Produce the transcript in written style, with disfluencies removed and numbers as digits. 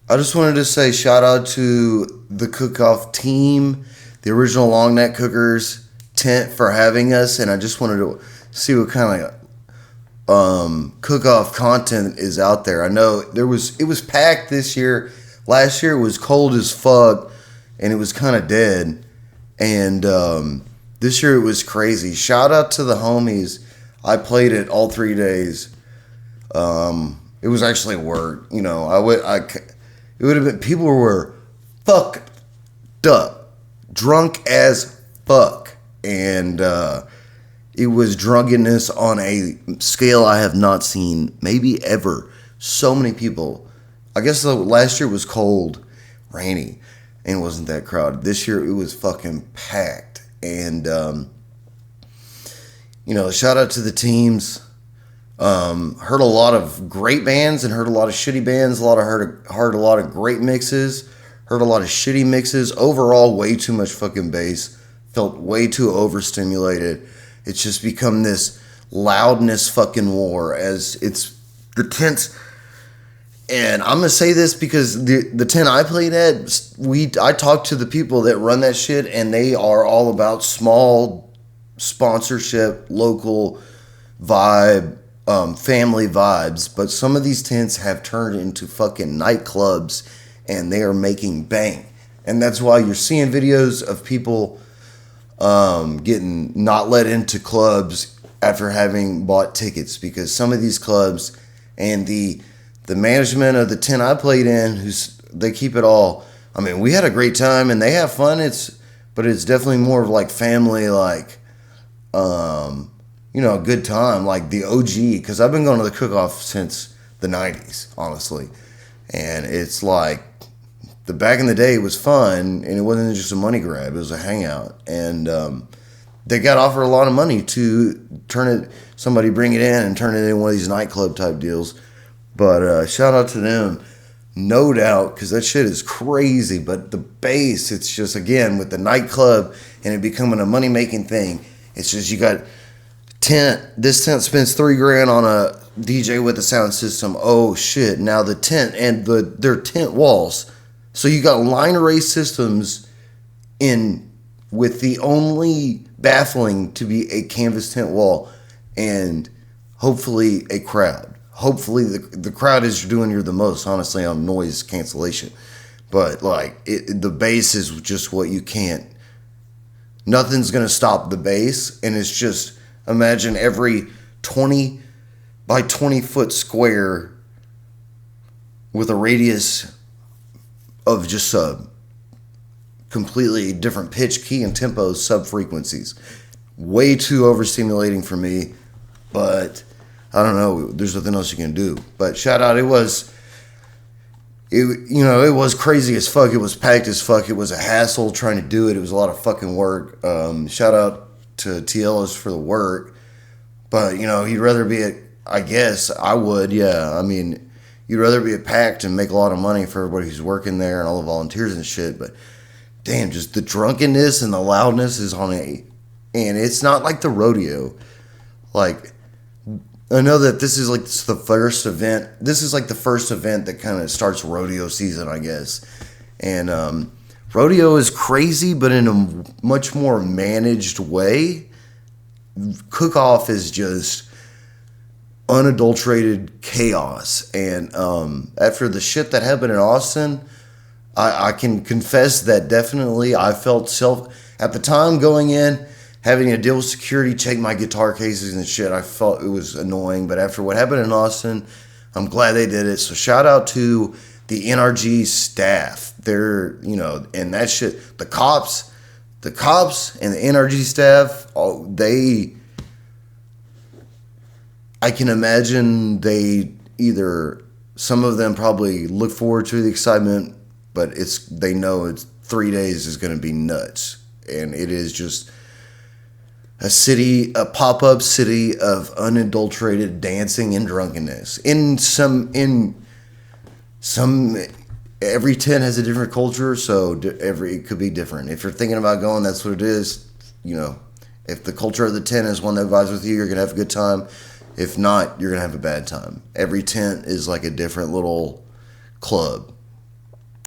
I just wanted to say shout out to the cook-off team, the original Long Neck Cookers tent for having us, and I just wanted to see what kind of cook-off content is out there. I know it was packed this year. Last year it was cold as fuck, and it was kind of dead, and this year it was crazy. Shout out to the homies. I played it all 3 days. It was actually work. You know, it would have been people were fucked up, drunk as fuck, and it was drunkenness on a scale I have not seen, maybe ever. So many people. I guess last year was cold, rainy, and it wasn't that crowded. This year it was fucking packed, and shout out to the teams. Heard a lot of great bands and heard a lot of shitty bands. Heard a lot of great mixes. Heard a lot of shitty mixes. Overall, way too much fucking bass. Felt way too overstimulated. It's just become this loudness fucking war as it's the tents. And I'm gonna say this because the tent I played at, I talked to the people that run that shit, and they are all about small sponsorship, local vibe, family vibes. But some of these tents have turned into fucking nightclubs, and they are making bank. And that's why you're seeing videos of people getting not let into clubs after having bought tickets, because some of these clubs and the management of the tent I played in, they keep it all. I mean, we had a great time and they have fun. But it's definitely more of like family, like a good time, like the OG. Because I've been going to the cook-off since the '90s, honestly, and it's like the back in the day was fun, and it wasn't just a money grab; it was a hangout, and they got offered a lot of money to somebody bring it in and turn it into one of these nightclub type deals. But shout out to them, no doubt, because that shit is crazy. But the bass, it's just, again, with the nightclub and it becoming a money making thing, it's just you got tent. This tent spends $3,000 on a DJ with a sound system. Oh shit! Now the tent and their tent walls. So you got line array systems in with the only baffling to be a canvas tent wall, and hopefully a crowd. Hopefully the crowd is doing you the most, honestly, on noise cancellation. But like the bass is just what you can't. Nothing's gonna stop the bass, and it's just, imagine every 20 by 20 foot square with a radius of just a completely different pitch, key, and tempo sub frequencies. Way too overstimulating for me, but I don't know. There's nothing else you can do. But shout out, it was crazy as fuck. It was packed as fuck. It was a hassle trying to do it. It was a lot of fucking work. Shout out to TLS for the work. But he'd rather be I guess I would. Yeah, I mean, you'd rather be packed and make a lot of money for everybody who's working there and all the volunteers and shit. But damn, just the drunkenness and the loudness is and it's not like the rodeo. Like, I know that this is like the first event. This is like the first event that kind of starts rodeo season, I guess. And rodeo is crazy, but in a much more managed way. Cook-off is just unadulterated chaos. And after the shit that happened in Austin, I can confess that definitely I felt at the time going in, having to deal with security, check my guitar cases and shit, I felt it was annoying. But after what happened in Austin, I'm glad they did it. So shout out to the NRG staff. They're, and that shit, the cops and the NRG staff, I can imagine some of them probably look forward to the excitement, but they know it's 3 days is going to be nuts. And it is just a pop-up city of unadulterated dancing and drunkenness. Every tent has a different culture, so it could be different. If you're thinking about going, that's what it is. If the culture of the tent is one that vibes with you, you're gonna have a good time. If not, you're gonna have a bad time. Every tent is like a different little club.